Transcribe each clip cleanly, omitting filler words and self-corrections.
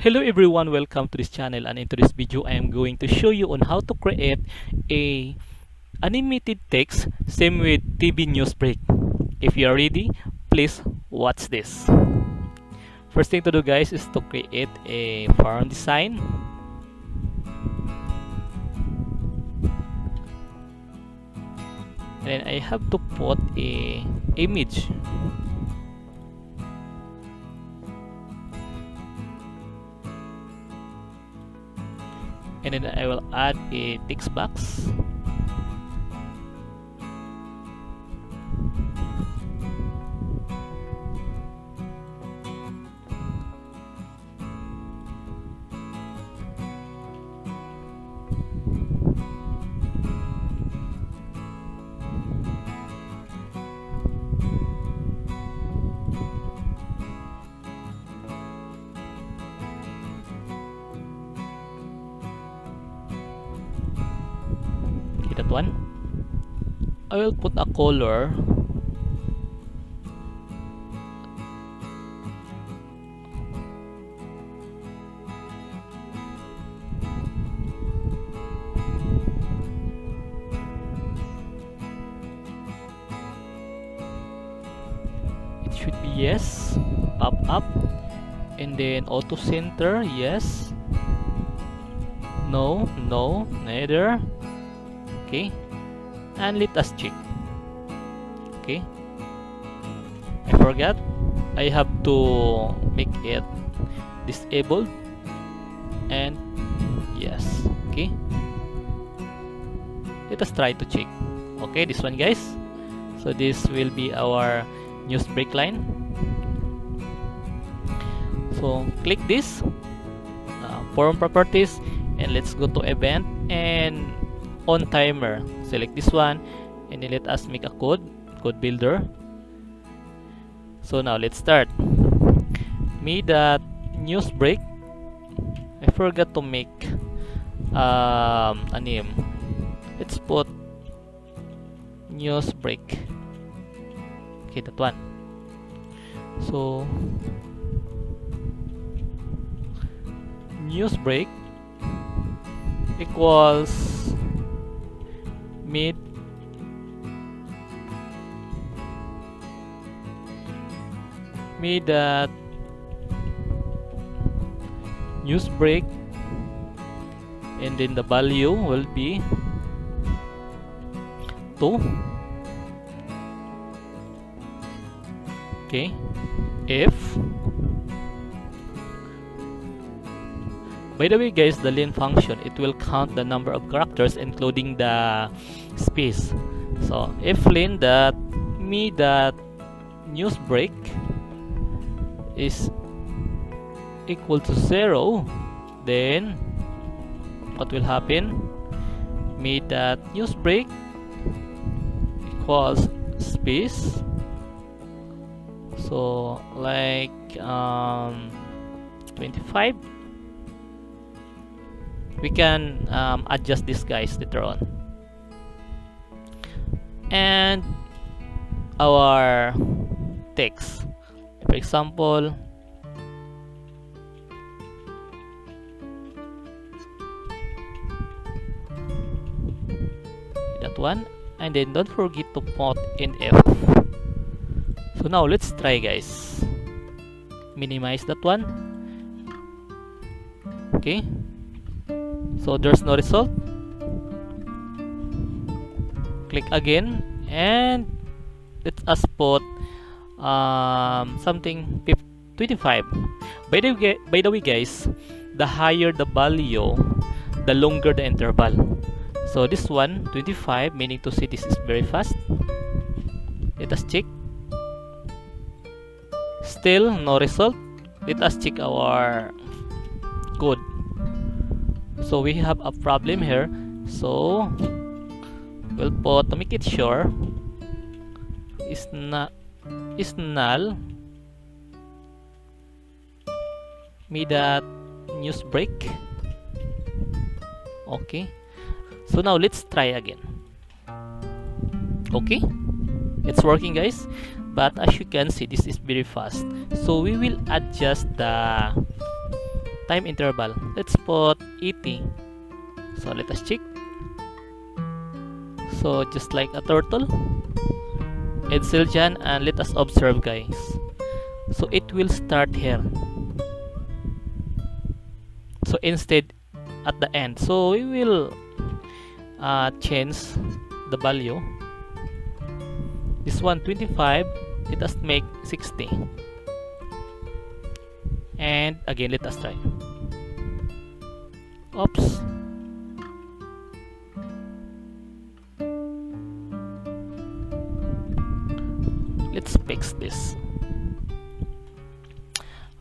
Hello everyone, welcome to this channel, and into this video I am going to show you on how to create a animated text same with TV news break. If you are ready, please watch this. First thing to do guys is to create a font design. And then I have to put a image. And then I will add a text box. That one. I will put a color. It should be yes, pop up, and then auto center, yes, no, neither. Okay, and let us check. Okay, I forgot, I have to make it disabled, and yes. Okay, let us try to check. Okay, this one guys, so this will be our news break line. So click this form properties, and let's go to event and on timer, select this one, and then let us make a code builder. So now let's start. Me that news break. I forgot to make a name. Let's put news break. Okay, that one. So news break equals me that news break, and then the value will be 2. Okay, if, by the way guys, the len function, it will count the number of characters including the space. So if len that me that news break is equal to 0, then what will happen? Me that news break equals space. So like 25. We can adjust this guys later on. And our text, for example, that one, and then don't forget to put in F. So now let's try guys. Minimize that one. Okay, so there's no result. Click again, and let us put something 25. By the way guys, the higher the value, the longer the interval. So this one 25, meaning to say this is very fast. Let us check. Still no result. Let us check our code. So we have a problem here. So we'll put, to make it sure, is null me that news break. Okay, so now let's try again. Okay, it's working guys, but as you can see, this is very fast. So we will adjust the time interval. Let's put 80. So let us check. So just like a turtle, Edcelle dyan, and let us observe, guys. So it will start here. So instead at the end, so we will change the value. This one 25, let us make 60, and again let us try. Oops. Let's fix this.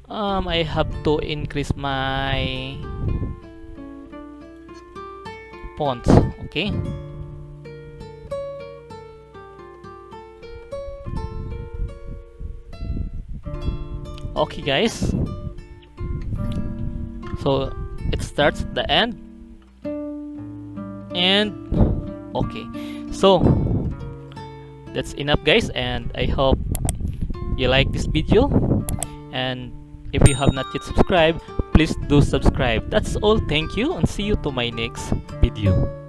I have to increase my fonts. Okay. Okay, guys. So it starts at the end, and okay. So that's enough, guys, and I hope you like this video, and if you have not yet subscribed, please do subscribe. That's all. Thank you, and see you to my next video.